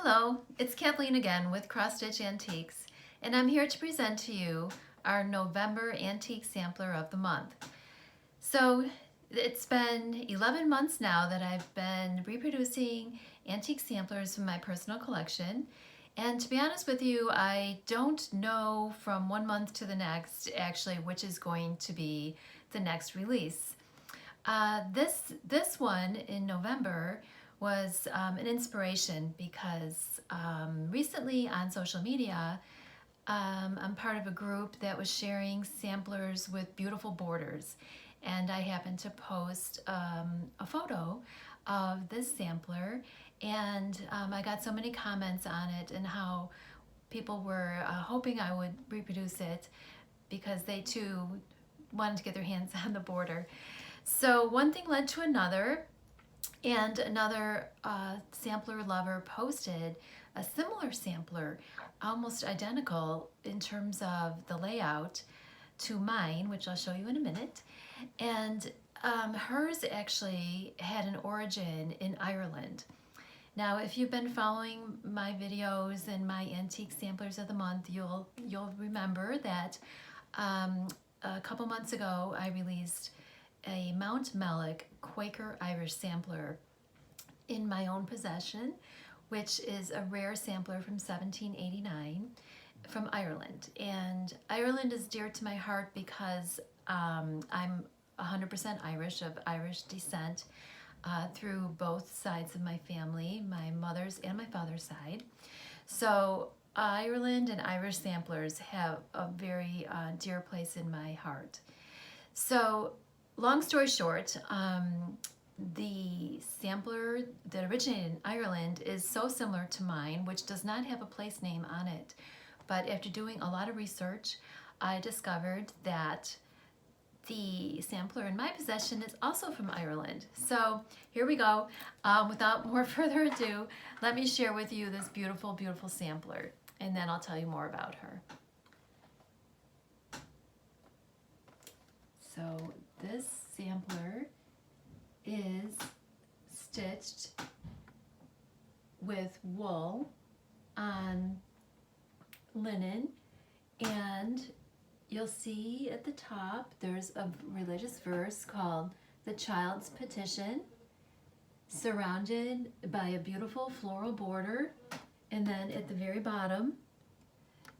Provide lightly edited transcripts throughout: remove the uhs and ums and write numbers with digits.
Hello, it's Kathleen again with Cross Stitch Antiques, and I'm here to present to you our November Antique Sampler of the Month. So it's been 11 months now that I've been reproducing antique samplers from my personal collection, and to be honest with you, I don't know from one month to the next actually which is going to be the next release. This one in November was an inspiration because recently on social media I'm part of a group that was sharing samplers with beautiful borders, and I happened to post a photo of this sampler, and I got so many comments on it and how people were hoping I would reproduce it because they too wanted to get their hands on the border. So one thing led to another, and another sampler lover posted a similar sampler, almost identical in terms of the layout to mine, which I'll show you in a minute. And hers actually had an origin in Ireland. Now, if you've been following my videos and my antique samplers of the month, you'll remember that a couple months ago I released a Mount Mellick Quaker Irish sampler in my own possession, which is a rare sampler from 1789 from Ireland. And Ireland is dear to my heart because I'm 100% Irish, of Irish descent through both sides of my family, my mother's and my father's side. So Ireland and Irish samplers have a very dear place in my heart. So long story short, the sampler that originated in Ireland is so similar to mine, which does not have a place name on it. But after doing a lot of research, I discovered that the sampler in my possession is also from Ireland. So here we go. Without more further ado, let me share with you this beautiful, beautiful sampler, and then I'll tell you more about her. So this sampler is stitched with wool on linen, and you'll see at the top there's a religious verse called "The Child's Petition," surrounded by a beautiful floral border, and then at the very bottom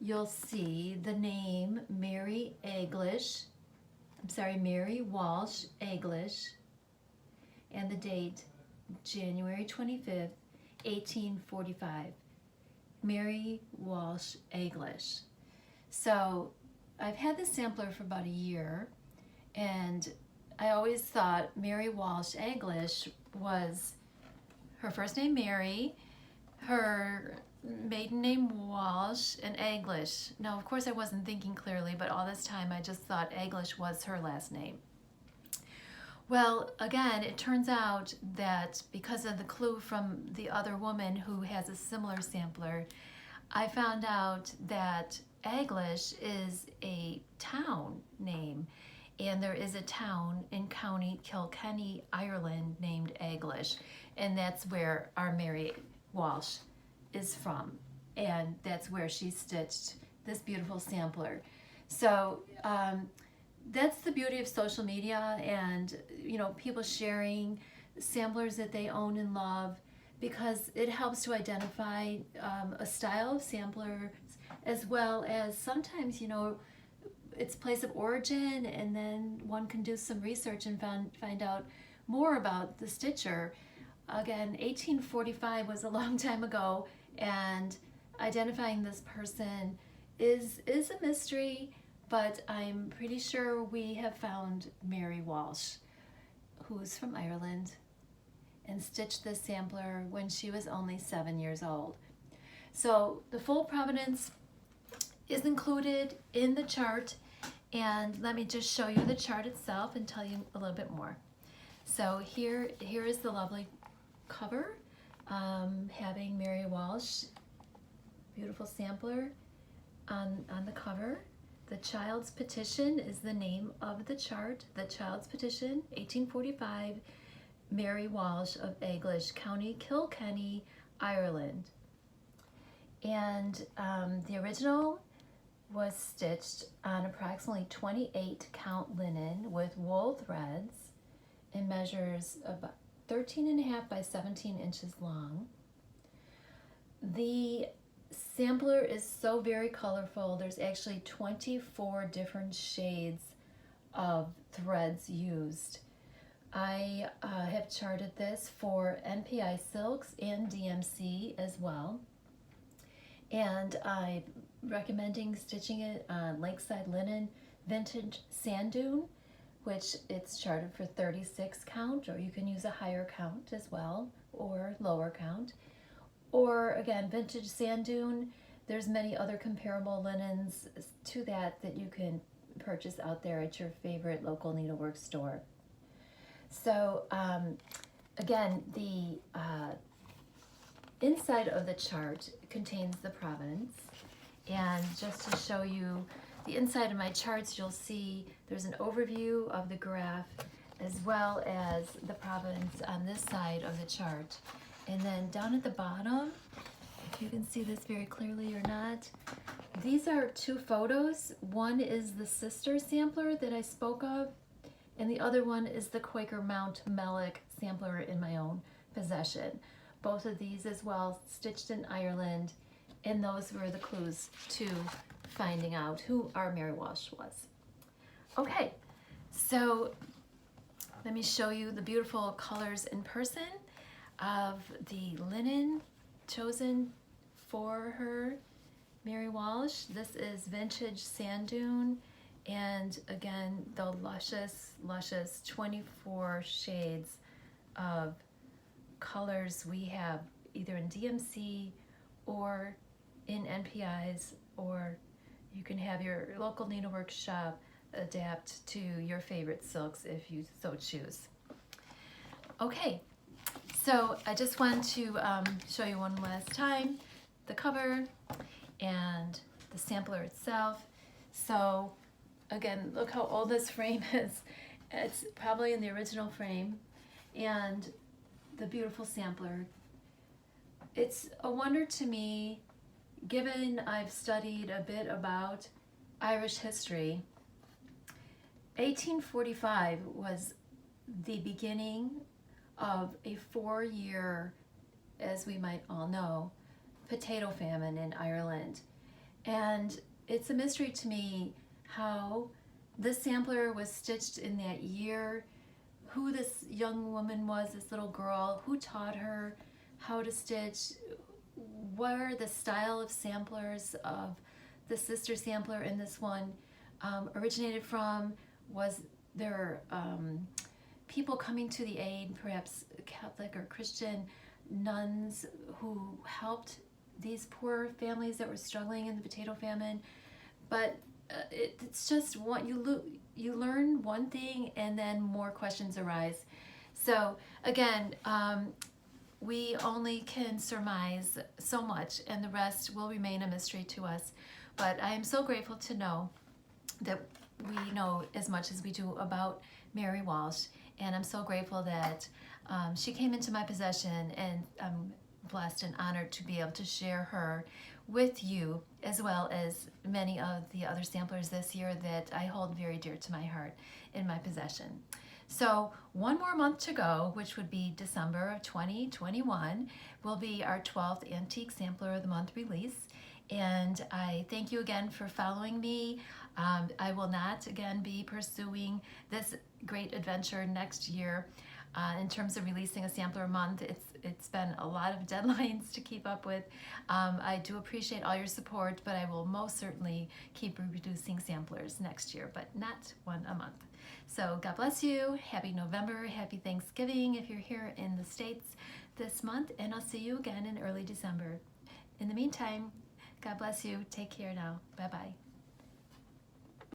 you'll see the name Mary Walsh Aglish, and the date January 25th, 1845. Mary Walsh Aglish. So I've had this sampler for about a year, and I always thought Mary Walsh Aglish was her first name Mary, her maiden name Walsh, and Aglish. Now, of course, I wasn't thinking clearly, but all this time I just thought Aglish was her last name. Well, again, it turns out that because of the clue from the other woman who has a similar sampler, I found out that Aglish is a town name, and there is a town in County Kilkenny, Ireland named Aglish, and that's where our Mary Walsh is from, and that's where she stitched this beautiful sampler. So that's the beauty of social media, and people sharing samplers that they own and love, because it helps to identify a style of sampler, as well as sometimes its place of origin, and then one can do some research and find out more about the stitcher. Again, 1845 was a long time ago, and identifying this person is a mystery, but I'm pretty sure we have found Mary Walsh, who's from Ireland, and stitched this sampler when she was only 7 years old. So the full provenance is included in the chart, and let me just show you the chart itself and tell you a little bit more. So here is the lovely cover, having Mary Walsh, beautiful sampler on the cover. The Child's Petition is the name of the chart. The Child's Petition, 1845, Mary Walsh of Aglish, County Kilkenny, Ireland. And the original was stitched on approximately 28 count linen with wool threads and measures about 13.5 by 17 inches long. The sampler is so very colorful. There's actually 24 different shades of threads used. I have charted this for NPI silks and DMC as well. And I'm recommending stitching it on Lakeside Linen Vintage Sand Dune, which it's charted for 36 count, or you can use a higher count as well, or lower count. Or again, Vintage Sand Dune, there's many other comparable linens to that you can purchase out there at your favorite local needlework store. So again, the inside of the chart contains the provenance, and just to show you the inside of my charts, you'll see there's an overview of the graph as well as the provenance on this side of the chart. And then down at the bottom, if you can see this very clearly or not, these are two photos. One is the sister sampler that I spoke of, and the other one is the Quaker Mount Mellick sampler in my own possession. Both of these as well, stitched in Ireland, and those were the clues to finding out who our Mary Walsh was. Okay, so let me show you the beautiful colors in person of the linen chosen for her, Mary Walsh. This is Vintage Sand Dune, and again, the luscious 24 shades of colors we have either in DMC or in NPIs, or you can have your local needlework shop adapt to your favorite silks if you so choose. Okay, so I just want to show you one last time the cover and the sampler itself. So again, look how old this frame is. It's probably in the original frame, and the beautiful sampler. It's a wonder to me, given I've studied a bit about Irish history. 1845 was the beginning of a 4-year, as we might all know, potato famine in Ireland. And it's a mystery to me how this sampler was stitched in that year, who this young woman was, this little girl, who taught her how to stitch, where the style of samplers of the sister sampler and this one originated from. Was there people coming to the aid, perhaps Catholic or Christian nuns who helped these poor families that were struggling in the potato famine? But it's just you learn one thing and then more questions arise. So again, we only can surmise so much, and the rest will remain a mystery to us. But I am so grateful to know that we know as much as we do about Mary Walsh, and I'm so grateful that she came into my possession, and I'm blessed and honored to be able to share her with you, as well as many of the other samplers this year that I hold very dear to my heart in my possession. So one more month to go, which would be December of 2021, will be our 12th Antique Sampler of the Month release. And I thank you again for following me. I will not again be pursuing this great adventure next year in terms of releasing a sampler a month. It's been a lot of deadlines to keep up with. I do appreciate all your support, but I will most certainly keep reproducing samplers next year, but not one a month. So God bless you. Happy November. Happy Thanksgiving if you're here in the States this month, and I'll see you again in early December. In the meantime, God bless you. Take care now. Bye-bye.